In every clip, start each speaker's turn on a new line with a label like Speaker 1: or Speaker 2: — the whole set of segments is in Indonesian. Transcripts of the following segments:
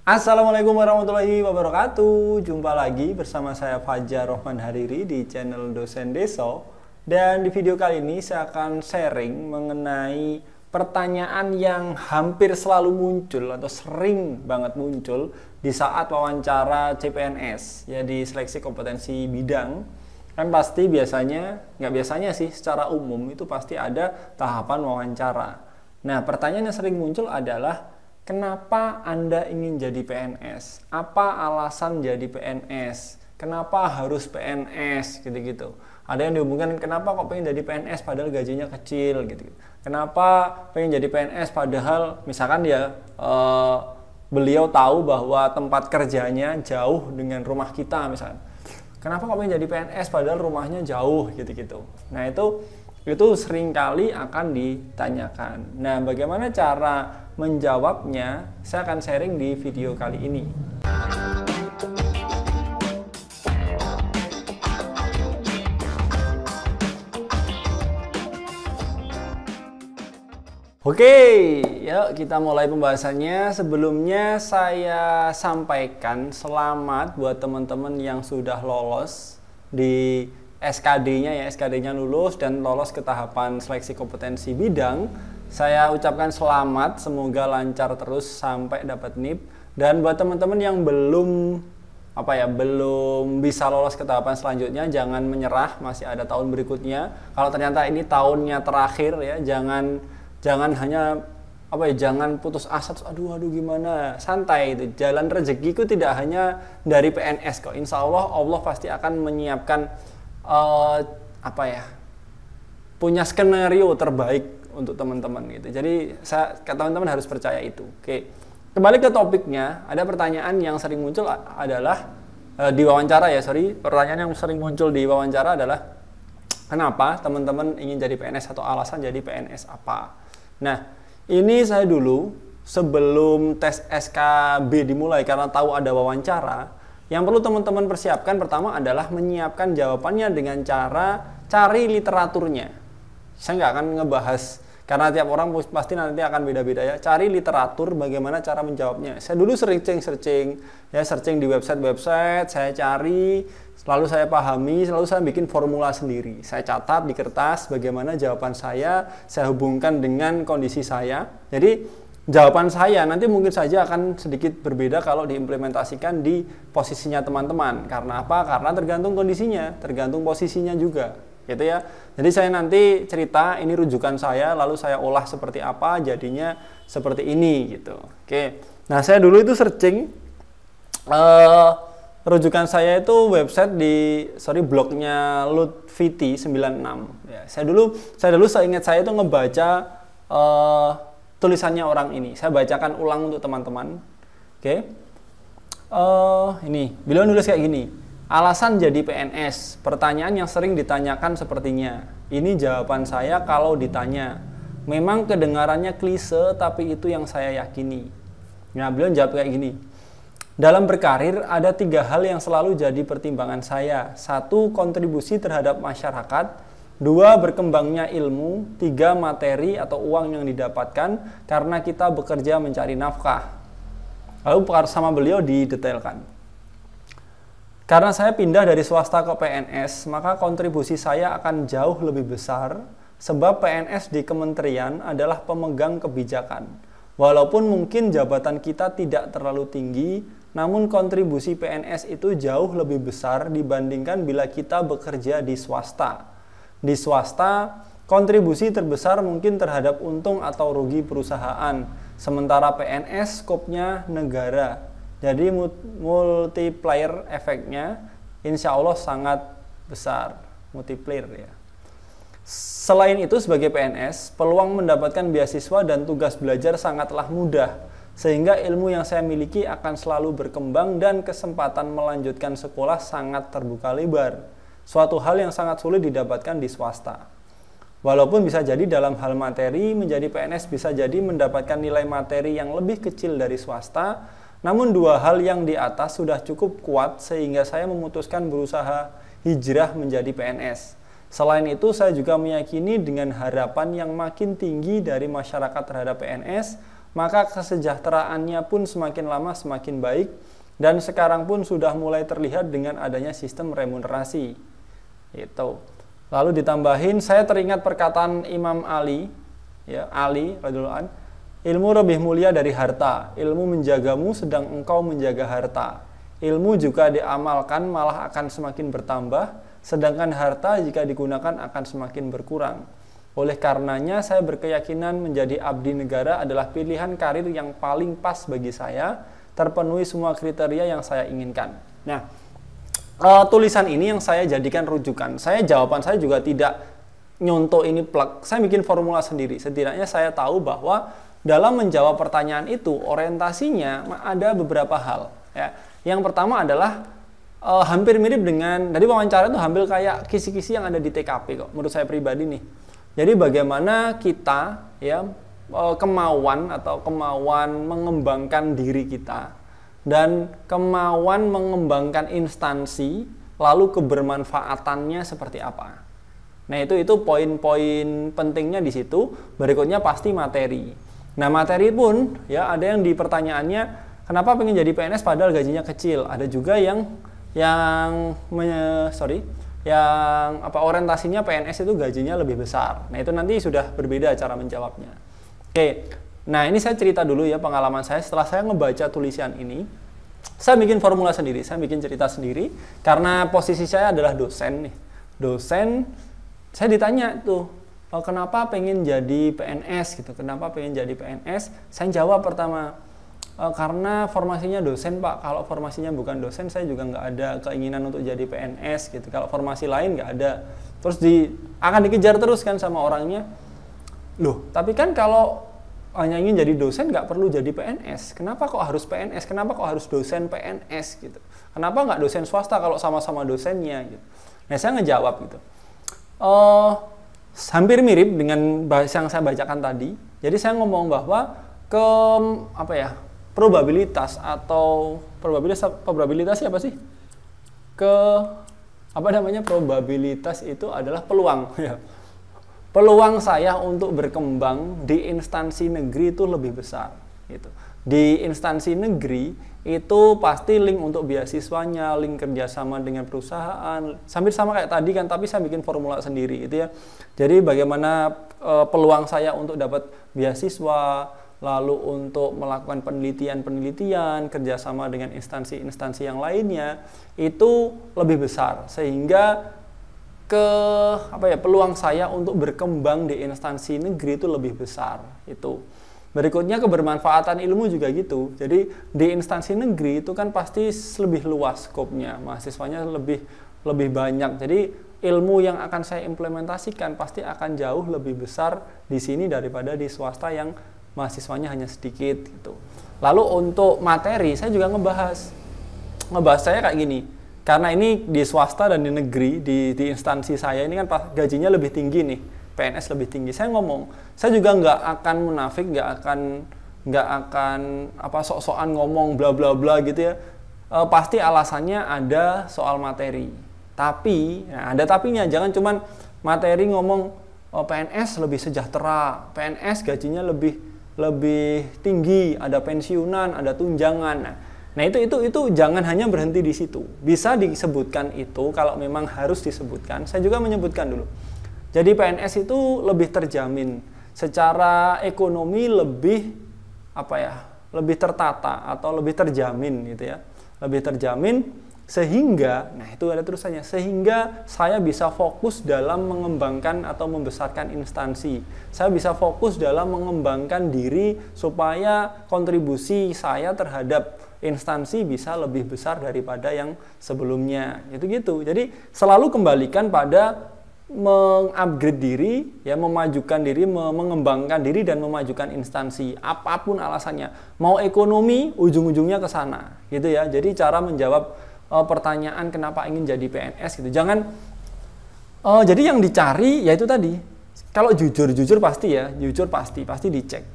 Speaker 1: Assalamualaikum warahmatullahi wabarakatuh. Jumpa lagi bersama saya Fajar Rohman Hariri di channel Dosen Deso. Dan di video kali ini saya akan sharing mengenai pertanyaan yang hampir selalu muncul atau sering banget muncul di saat wawancara CPNS, ya di seleksi kompetensi bidang. Kan pasti nggak biasanya sih, secara umum itu pasti ada tahapan wawancara. Nah, pertanyaan yang sering muncul adalah, kenapa Anda ingin jadi PNS? Apa alasan jadi PNS? Kenapa harus PNS? Gitu-gitu. Ada yang dihubungkan, kenapa kok pengen jadi PNS padahal gajinya kecil? Gitu. Kenapa pengen jadi PNS padahal misalkan beliau tahu bahwa tempat kerjanya jauh dengan rumah kita misalkan. Kenapa kok pengen jadi PNS padahal rumahnya jauh? Gitu-gitu. Nah, itu seringkali akan ditanyakan. Nah, bagaimana cara menjawabnya? Saya akan sharing di video kali ini. Oke, yuk kita mulai pembahasannya. Sebelumnya saya sampaikan selamat buat teman-teman yang sudah lolos di SKD-nya, SKD-nya lulus dan lolos ke tahapan seleksi kompetensi bidang. Saya ucapkan selamat, semoga lancar terus sampai dapat NIP. Dan buat teman-teman yang belum bisa lolos ke tahapan selanjutnya, jangan menyerah, masih ada tahun berikutnya. Kalau ternyata ini tahunnya terakhir, ya jangan putus asa, aduh gimana, santai. Itu jalan rezekiku tidak hanya dari PNS kok. Insya Allah pasti akan menyiapkan punya skenario terbaik untuk teman-teman gitu. Jadi teman-teman harus percaya itu. Oke, kembali ke topiknya. Ada pertanyaan yang sering muncul adalah di wawancara pertanyaan yang sering muncul di wawancara adalah, kenapa teman-teman ingin jadi PNS atau alasan jadi PNS apa? Nah, ini saya dulu sebelum tes SKB dimulai, karena tahu ada wawancara, yang perlu teman-teman persiapkan pertama adalah menyiapkan jawabannya dengan cara cari literaturnya. Saya nggak akan ngebahas, karena tiap orang pasti nanti akan beda-beda ya. Cari literatur bagaimana cara menjawabnya. Saya dulu searching di website, saya cari, lalu saya pahami, lalu saya bikin formula sendiri. Saya catat di kertas bagaimana jawaban saya hubungkan dengan kondisi saya. Jadi jawaban saya nanti mungkin saja akan sedikit berbeda kalau diimplementasikan di posisinya teman-teman. Karena apa? Karena tergantung kondisinya, tergantung posisinya juga, gitu ya. Jadi saya nanti cerita, ini rujukan saya, lalu saya olah seperti apa, jadinya seperti ini, gitu. Oke. Nah, saya dulu itu searching, rujukan saya itu website blognya Lutfiti 96. Ya, saya dulu seingat saya itu ngebaca tulisannya orang ini. Saya bacakan ulang untuk teman-teman. Oke. Ini, beliau nulis kayak gini. Alasan jadi PNS, pertanyaan yang sering ditanyakan sepertinya. Ini jawaban saya kalau ditanya. Memang kedengarannya klise, tapi itu yang saya yakini. Nah, beliau jawab kayak gini. Dalam berkarir, ada 3 hal yang selalu jadi pertimbangan saya. 1, kontribusi terhadap masyarakat. 2, berkembangnya ilmu. 3, materi atau uang yang didapatkan karena kita bekerja mencari nafkah. Lalu sama beliau didetailkan. Karena saya pindah dari swasta ke PNS, maka kontribusi saya akan jauh lebih besar, sebab PNS di kementerian adalah pemegang kebijakan. Walaupun mungkin jabatan kita tidak terlalu tinggi, namun kontribusi PNS itu jauh lebih besar dibandingkan bila kita bekerja di swasta. Di swasta, kontribusi terbesar mungkin terhadap untung atau rugi perusahaan, sementara PNS skopnya negara. Jadi multiplier efeknya insya Allah sangat besar, multiplier ya. Selain itu, sebagai PNS, peluang mendapatkan beasiswa dan tugas belajar sangatlah mudah, sehingga ilmu yang saya miliki akan selalu berkembang dan kesempatan melanjutkan sekolah sangat terbuka lebar. Suatu hal yang sangat sulit didapatkan di swasta. Walaupun bisa jadi dalam hal materi, menjadi PNS bisa jadi mendapatkan nilai materi yang lebih kecil dari swasta, namun 2 hal yang di atas sudah cukup kuat sehingga saya memutuskan berusaha hijrah menjadi PNS. Selain itu, saya juga meyakini dengan harapan yang makin tinggi dari masyarakat terhadap PNS, maka kesejahteraannya pun semakin lama semakin baik, dan sekarang pun sudah mulai terlihat dengan adanya sistem remunerasi. Itu. Lalu ditambahin, saya teringat perkataan Imam Ali, ya, Ali radhiyallahu anhu, ilmu lebih mulia dari harta, ilmu menjagamu sedang engkau menjaga harta. Ilmu juga diamalkan malah akan semakin bertambah, sedangkan harta jika digunakan akan semakin berkurang. Oleh karenanya saya berkeyakinan menjadi abdi negara adalah pilihan karir yang paling pas bagi saya, terpenuhi semua kriteria yang saya inginkan. Nah, tulisan ini yang saya jadikan rujukan. Jawaban saya juga tidak nyontoh ini plug. Saya bikin formula sendiri. Setidaknya saya tahu bahwa dalam menjawab pertanyaan itu orientasinya ada beberapa hal. Ya. Yang pertama adalah hampir mirip dengan dari wawancara itu, hampir kayak kisi-kisi yang ada di TKP kok. Menurut saya pribadi nih. Jadi bagaimana kita ya kemauan mengembangkan diri kita dan kemauan mengembangkan instansi, lalu kebermanfaatannya seperti apa. Nah, itu poin-poin pentingnya di situ. Berikutnya pasti materi. Nah, materi pun ya ada yang di pertanyaannya, kenapa pengen jadi PNS padahal gajinya kecil? Ada juga yang orientasinya PNS itu gajinya lebih besar. Nah, itu nanti sudah berbeda cara menjawabnya. Oke. Nah, ini saya cerita dulu ya pengalaman saya setelah saya ngebaca tulisan ini. Saya bikin formula sendiri, saya bikin cerita sendiri karena posisi saya adalah dosen nih. Dosen, saya ditanya tuh, kenapa pengen jadi PNS gitu? Kenapa pengen jadi PNS? Saya jawab pertama, karena formasinya dosen Pak. Kalau formasinya bukan dosen, saya juga nggak ada keinginan untuk jadi PNS gitu. Kalau formasi lain nggak ada. Terus akan dikejar terus kan sama orangnya. Loh, tapi kan kalau hanya ingin jadi dosen nggak perlu jadi PNS. Kenapa kok harus PNS? Kenapa kok harus dosen PNS gitu? Kenapa nggak dosen swasta kalau sama-sama dosennya gitu? Nah, saya ngejawab gitu. Hampir mirip dengan yang saya bacakan tadi. Jadi saya ngomong bahwa probabilitas apa sih? Probabilitas itu adalah peluang ya. Peluang saya untuk berkembang di instansi negeri itu lebih besar gitu. Di instansi negeri itu pasti link untuk beasiswanya, link kerjasama dengan perusahaan, hampir sama kayak tadi kan, tapi saya bikin formula sendiri gitu ya. Jadi bagaimana peluang saya untuk dapat beasiswa, lalu untuk melakukan penelitian, kerjasama dengan instansi-instansi yang lainnya itu lebih besar, sehingga peluang saya untuk berkembang di instansi negeri itu lebih besar. Itu. Berikutnya kebermanfaatan ilmu juga gitu. Jadi di instansi negeri itu kan pasti lebih luas skopnya, mahasiswanya lebih banyak. Jadi ilmu yang akan saya implementasikan pasti akan jauh lebih besar di sini daripada di swasta yang mahasiswanya hanya sedikit gitu. Lalu untuk materi saya juga ngebahas saya kayak gini. Karena ini di swasta dan di negeri, di instansi saya ini kan gajinya lebih tinggi nih, PNS lebih tinggi. Saya ngomong, saya juga nggak akan munafik, nggak akan sok-sokan ngomong bla bla bla gitu ya. Pasti alasannya ada soal materi. Tapi, ada tapinya. Jangan cuman materi ngomong PNS lebih sejahtera, PNS gajinya lebih tinggi, ada pensiunan, ada tunjangan. Nah itu jangan hanya berhenti di situ. Bisa disebutkan itu kalau memang harus disebutkan. Saya juga menyebutkan dulu. Jadi PNS itu lebih terjamin secara ekonomi, lebih tertata atau lebih terjamin gitu ya. Lebih terjamin sehingga, nah itu ada terusannya, sehingga saya bisa fokus dalam mengembangkan atau membesarkan instansi. Saya bisa fokus dalam mengembangkan diri supaya kontribusi saya terhadap instansi bisa lebih besar daripada yang sebelumnya. Gitu. Jadi selalu kembalikan pada mengupgrade diri, ya, memajukan diri, mengembangkan diri dan memajukan instansi. Apapun alasannya, mau ekonomi ujung-ujungnya ke sana, gitu ya. Jadi cara menjawab pertanyaan kenapa ingin jadi PNS gitu. Jangan jadi yang dicari yaitu tadi. Kalau jujur pasti ya, pasti dicek.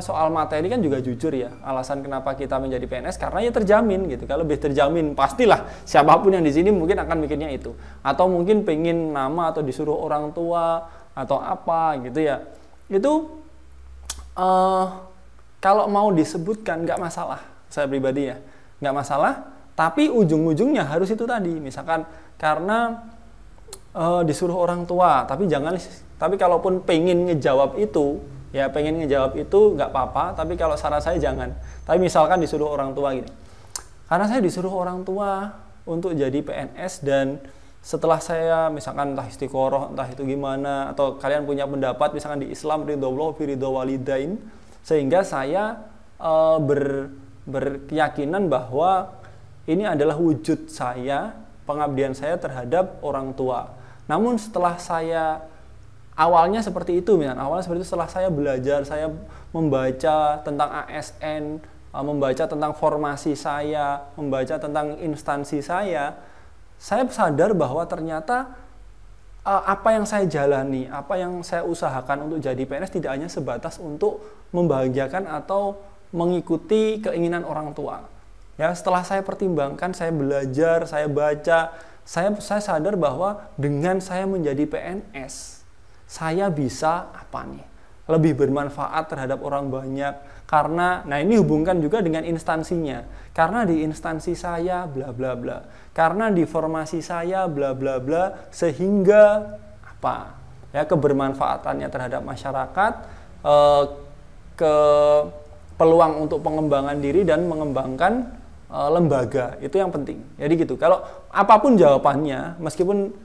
Speaker 1: Soal materi kan juga jujur ya. Alasan kenapa kita menjadi PNS karena ya terjamin gitu. Kalau lebih terjamin pastilah siapapun yang di sini mungkin akan mikirnya itu. Atau mungkin pengen nama atau disuruh orang tua atau apa gitu ya. Itu Eh, Kalau mau disebutkan nggak masalah, saya pribadi ya, nggak masalah. Tapi ujung-ujungnya harus itu tadi, misalkan karena disuruh orang tua, tapi kalaupun pengen ngejawab itu, ya pengen ngejawab itu nggak apa-apa. Tapi kalau saran saya jangan. Tapi misalkan disuruh orang tua gini, karena saya disuruh orang tua untuk jadi PNS dan setelah saya misalkan entah istiqoroh, entah itu gimana, atau kalian punya pendapat misalkan di Islam ridho fi ridho walidain, sehingga saya berkeyakinan bahwa ini adalah wujud saya, pengabdian saya terhadap orang tua. Namun setelah saya awalnya seperti itu, setelah saya belajar, saya membaca tentang ASN, membaca tentang formasi saya, membaca tentang instansi saya sadar bahwa ternyata apa yang saya jalani, apa yang saya usahakan untuk jadi PNS tidak hanya sebatas untuk membahagiakan atau mengikuti keinginan orang tua. Ya, setelah saya pertimbangkan, saya belajar, saya baca, saya sadar bahwa dengan saya menjadi PNS, saya bisa apa nih? Lebih bermanfaat terhadap orang banyak. Karena, nah ini hubungkan juga dengan instansinya. Karena di instansi saya bla bla bla. Karena di formasi saya bla bla bla, sehingga apa? Ya, kebermanfaatannya terhadap masyarakat, ke peluang untuk pengembangan diri dan mengembangkan lembaga, itu yang penting. Jadi gitu. Kalau apapun jawabannya, meskipun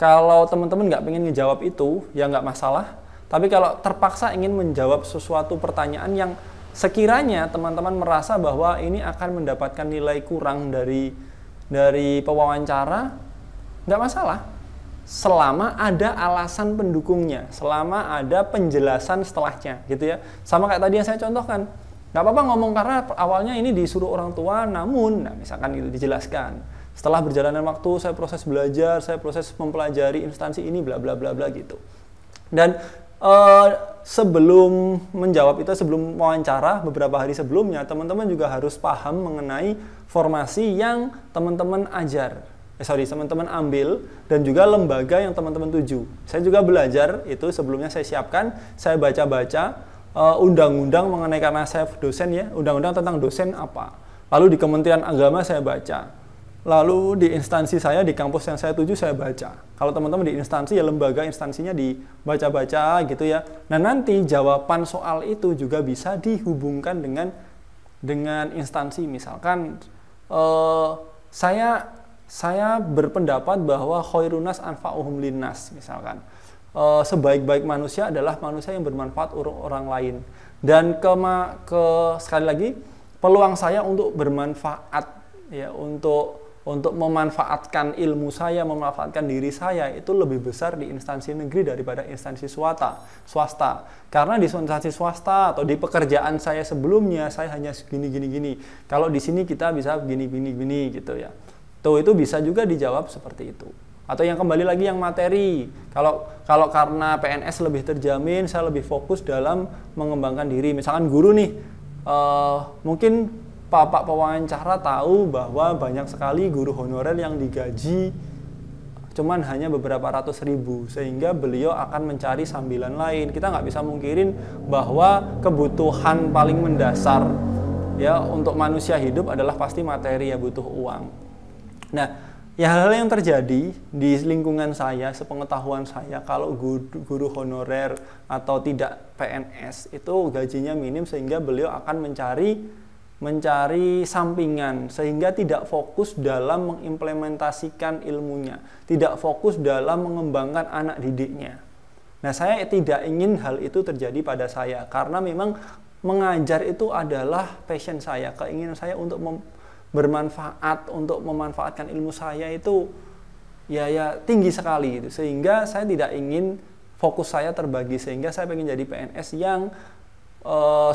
Speaker 1: kalau teman-teman nggak pengen ngejawab itu, ya nggak masalah. Tapi kalau terpaksa ingin menjawab sesuatu pertanyaan yang sekiranya teman-teman merasa bahwa ini akan mendapatkan nilai kurang dari pewawancara, nggak masalah. Selama ada alasan pendukungnya, selama ada penjelasan setelahnya, gitu ya. Sama kayak tadi yang saya contohkan. Nggak apa-apa ngomong karena awalnya ini disuruh orang tua, namun, nah misalkan itu dijelaskan. Setelah berjalanan waktu, saya proses belajar, saya proses mempelajari instansi ini, bla bla bla bla gitu. Dan sebelum menjawab itu, sebelum wawancara beberapa hari sebelumnya, teman-teman juga harus paham mengenai formasi yang teman-teman teman-teman ambil, dan juga lembaga yang teman-teman tuju. Saya juga belajar itu sebelumnya, saya siapkan, saya baca-baca undang-undang mengenai, karena saya dosen ya, undang-undang tentang dosen apa. Lalu di Kementerian Agama saya baca. Lalu di instansi saya, di kampus yang saya tuju saya baca. Kalau teman-teman di instansi, ya lembaga instansinya dibaca-baca gitu ya. Nah nanti jawaban soal itu juga bisa dihubungkan dengan instansi. Misalkan saya berpendapat bahwa khairunas anfa'uhum linnas, misalkan. Sebaik-baik manusia adalah manusia yang bermanfaat untuk orang lain. Dan sekali lagi, peluang saya untuk bermanfaat, ya, untuk memanfaatkan ilmu saya, memanfaatkan diri saya itu lebih besar di instansi negeri daripada instansi swasta. Karena di instansi swasta atau di pekerjaan saya sebelumnya, saya hanya gini. Kalau di sini kita bisa gini gitu ya. Itu bisa juga dijawab seperti itu. Atau yang kembali lagi yang materi. Kalau karena PNS lebih terjamin, saya lebih fokus dalam mengembangkan diri. Misalkan guru nih, mungkin Pak pewawancara tahu bahwa banyak sekali guru honorer yang digaji cuman hanya beberapa ratus ribu, sehingga beliau akan mencari sambilan lain. Kita nggak bisa mungkirin bahwa kebutuhan paling mendasar ya untuk manusia hidup adalah pasti materi, ya, butuh uang. Nah, ya hal-hal yang terjadi di lingkungan saya, sepengetahuan saya, kalau guru honorer atau tidak PNS itu gajinya minim, sehingga beliau akan mencari sampingan, sehingga tidak fokus dalam mengimplementasikan ilmunya, tidak fokus dalam mengembangkan anak didiknya. Nah, saya tidak ingin hal itu terjadi pada saya, karena memang mengajar itu adalah passion saya, keinginan saya untuk bermanfaat, untuk memanfaatkan ilmu saya itu ya tinggi sekali gitu. Sehingga saya tidak ingin fokus saya terbagi, sehingga saya ingin jadi PNS yang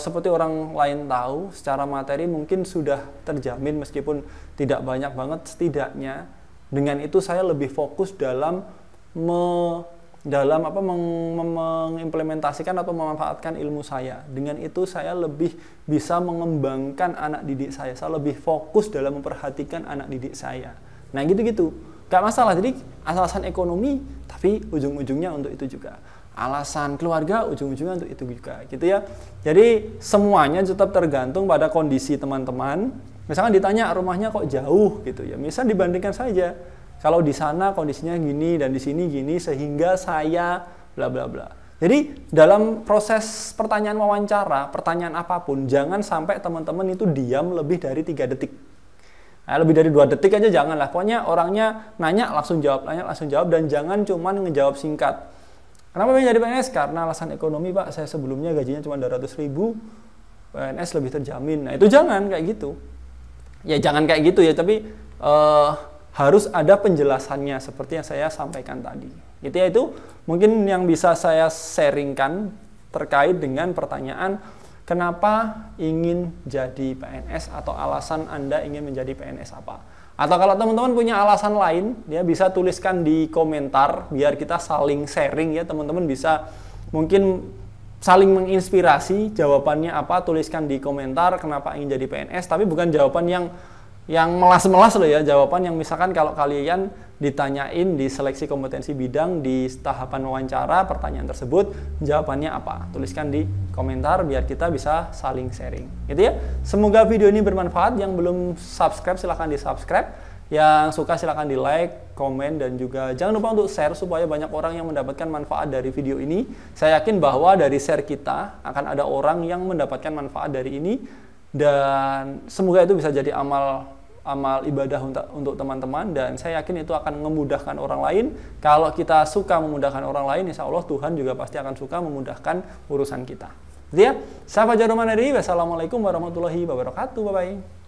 Speaker 1: seperti orang lain tahu, secara materi mungkin sudah terjamin meskipun tidak banyak banget, setidaknya dengan itu saya lebih fokus dalam mengimplementasikan atau memanfaatkan ilmu saya. Dengan itu saya lebih bisa mengembangkan anak didik saya lebih fokus dalam memperhatikan anak didik saya. Nah gitu-gitu, gak masalah. Jadi alasan ekonomi, tapi ujung-ujungnya untuk itu juga. alasan keluarga, ujung-ujungnya untuk itu juga gitu ya. Jadi semuanya tetap tergantung pada kondisi teman-teman. Misalkan ditanya rumahnya kok jauh gitu ya, misal dibandingkan saja kalau di sana kondisinya gini dan di sini gini sehingga saya bla bla bla. Jadi dalam proses pertanyaan wawancara, pertanyaan apapun, jangan sampai teman-teman itu diam lebih dari 3 detik. Nah, lebih dari 2 detik aja jangan lah. Pokoknya orangnya nanya langsung jawab, dan jangan cuman ngejawab singkat. Kenapa pengen jadi PNS? Karena alasan ekonomi, Pak. Saya sebelumnya gajinya cuma 200.000, PNS lebih terjamin. Nah, itu jangan kayak gitu. Ya jangan kayak gitu ya, tapi harus ada penjelasannya seperti yang saya sampaikan tadi. Gitu ya, itu mungkin yang bisa saya sharingkan terkait dengan pertanyaan kenapa ingin jadi PNS atau alasan Anda ingin menjadi PNS apa. Atau kalau teman-teman punya alasan lain, ya bisa tuliskan di komentar biar kita saling sharing ya, teman-teman bisa mungkin saling menginspirasi jawabannya apa, tuliskan di komentar kenapa ingin jadi PNS, tapi bukan jawaban yang melas-melas loh ya, jawaban yang misalkan kalau kalian ditanyain di seleksi kompetensi bidang di tahapan wawancara pertanyaan tersebut jawabannya apa, tuliskan di komentar biar kita bisa saling sharing gitu ya. Semoga video ini bermanfaat. Yang belum subscribe silahkan di subscribe, yang suka silahkan di like, komen, dan juga jangan lupa untuk share supaya banyak orang yang mendapatkan manfaat dari video ini. Saya yakin bahwa dari share kita akan ada orang yang mendapatkan manfaat dari ini, dan semoga itu bisa jadi amal ibadah untuk teman-teman, dan saya yakin itu akan memudahkan orang lain. Kalau kita suka memudahkan orang lain, insya Allah Tuhan juga pasti akan suka memudahkan urusan kita. Jadi ya, saya Fajar Romanadi. Wassalamualaikum warahmatullahi wabarakatuh. Bye-bye.